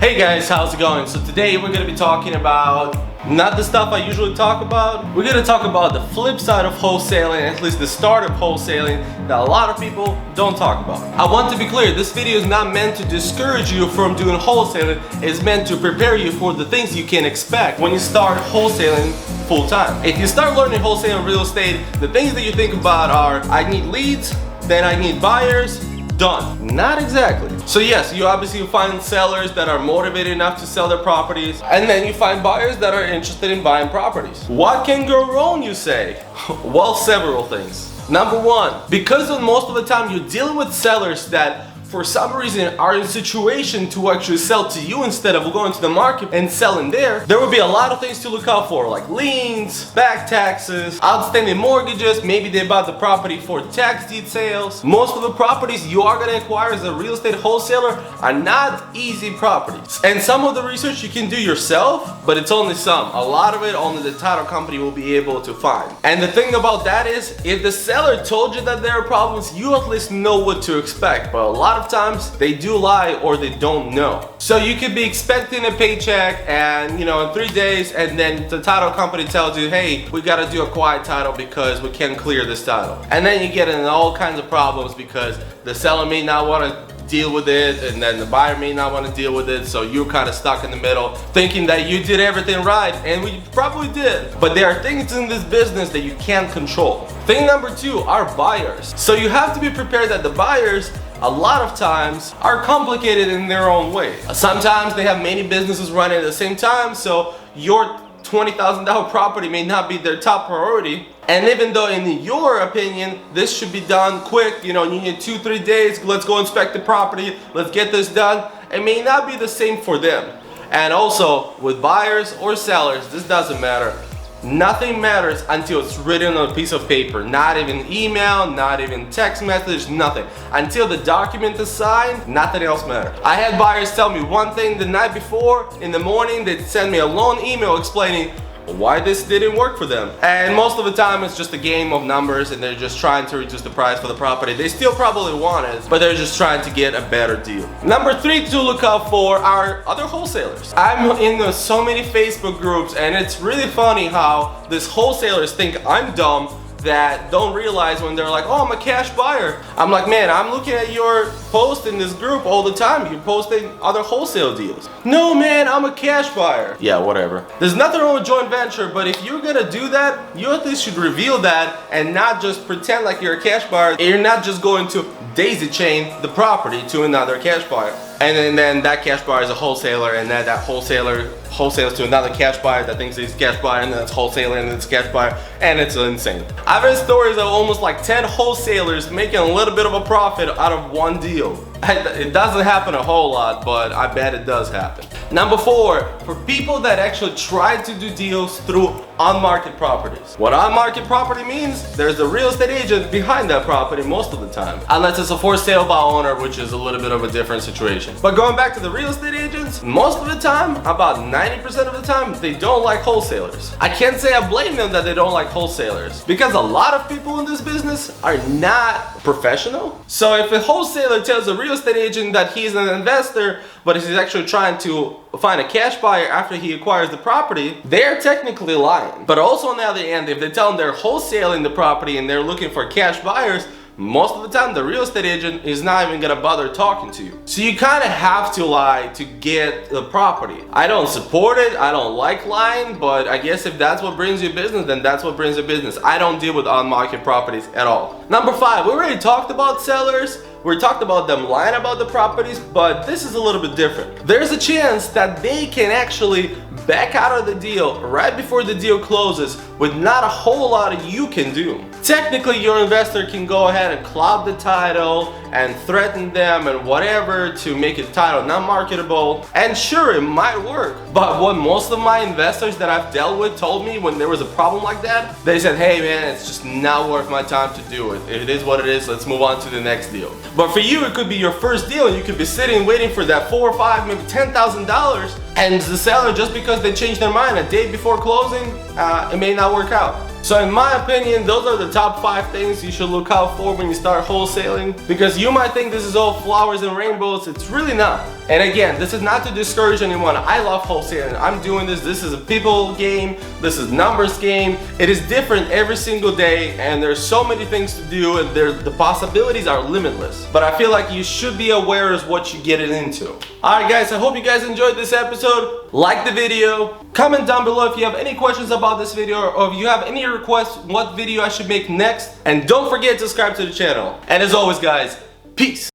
Hey guys, how's it going? So today we're going to be talking about not the stuff I usually talk about. We're going to talk about the flip side of wholesaling, at least the start of wholesaling that a lot of people don't talk about. I want to be clear, this video is not meant to discourage you from doing wholesaling. It's meant to prepare you for the things you can expect when you start wholesaling full time. If you start learning wholesaling real estate, the things that you think about are, I need leads, then I need buyers. Done. Not exactly. So yes, you obviously find sellers that are motivated enough to sell their properties, and then you find buyers that are interested in buying properties. What can go wrong, you say? Well, several things. Number one, because most of the time you're dealing with sellers that for some reason are in a situation to actually sell to you instead of going to the market and selling there will be a lot of things to look out for, like liens, back taxes, outstanding mortgages, maybe they bought the property for tax details. Most of the properties you are going to acquire as a real estate wholesaler are not easy properties. And some of the research you can do yourself, but it's only some. A lot of it only the title company will be able to find. And the thing about that is, if the seller told you that there are problems, you at least know what to expect. But a lot of times they do lie or they don't know. So you could be expecting a paycheck and in 3 days, and then the title company tells you, hey, we got to do a quiet title because we can't clear this title. And then you get in all kinds of problems because the seller may not want to deal with it, and then the buyer may not want to deal with it, so you're kind of stuck in the middle thinking that you did everything right, and we probably did. But there are things in this business that you can't control. Thing number two are buyers. So you have to be prepared that the buyers a lot of times are complicated in their own way. Sometimes they have many businesses running at the same time, so your $20,000 property may not be their top priority. And even though in your opinion this should be done quick, you need 2-3 days, let's go inspect the property, let's get this done, it may not be the same for them. And also with buyers or sellers, this doesn't matter. Nothing matters until it's written on a piece of paper. Not even email, not even text message, nothing. Until the document is signed, nothing else matters. I had buyers tell me one thing the night before. In the morning, they'd send me a long email explaining why this didn't work for them. And most of the time it's just a game of numbers, and they're just trying to reduce the price for the property. They still probably want it, but they're just trying to get a better deal. Number three to look out for are other wholesalers. I'm in so many Facebook groups, and it's really funny how these wholesalers think I'm dumb that don't realize when they're like, oh, I'm a cash buyer. I'm like, man, I'm looking at your post in this group all the time. You're posting other wholesale deals. No, man, I'm a cash buyer. Yeah, whatever. There's nothing wrong with joint venture, but if you're gonna do that, you at least should reveal that and not just pretend like you're a cash buyer. You're not just going to daisy chain the property to another cash buyer. And then that cash buyer is a wholesaler, and then that wholesaler wholesales to another cash buyer that thinks he's cash buyer, and then it's wholesaler, and then it's cash buyer, and it's insane. I've heard stories of almost like 10 wholesalers making a little bit of a profit out of one deal. It doesn't happen a whole lot, but I bet it does happen. Number four, for people that actually try to do deals through on-market properties. What on-market property means, there's a real estate agent behind that property most of the time. Unless it's a for sale by owner, which is a little bit of a different situation. But going back to the real estate agents, most of the time, about 90% of the time, they don't like wholesalers. I can't say I blame them that they don't like wholesalers, because a lot of people in this business are not professional. So if a wholesaler tells a real estate agent that he's an investor, but he's actually trying to find a cash buyer after he acquires the property, they're technically lying. But also on the other end, if they tell them they're wholesaling the property and they're looking for cash buyers, most of the time the real estate agent is not even gonna bother talking to you. So you kind of have to lie to get the property. I don't support it, I don't like lying, but I guess if that's what brings you business, then that's what brings you business. I don't deal with on-market properties at all. Number five, we already talked about sellers. We talked about them lying about the properties, but this is a little bit different. There's a chance that they can actually back out of the deal right before the deal closes with not a whole lot you can do. Technically, your investor can go ahead and cloud the title and threaten them and whatever to make it title not marketable. And sure, it might work. But what most of my investors that I've dealt with told me when there was a problem like that, they said, hey man, it's just not worth my time to do it. It is what it is, let's move on to the next deal. But for you, it could be your first deal, and you could be sitting waiting for that $4 or $5, maybe $10,000, and the seller, just because they changed their mind a day before closing, it may not work out. So in my opinion, those are the top 5 things you should look out for when you start wholesaling, because you might think this is all flowers and rainbows. It's really not. And again, this is not to discourage anyone. I love wholesaling. I'm doing this. This is a people game. This is numbers game. It is different every single day, and there's so many things to do, and the possibilities are limitless. But I feel like you should be aware of what you get into. Alright guys, I hope you guys enjoyed this episode. Like the video. Comment down below if you have any questions about this video, or if you have any requests what video I should make next. And don't forget to subscribe to the channel. And as always guys, peace.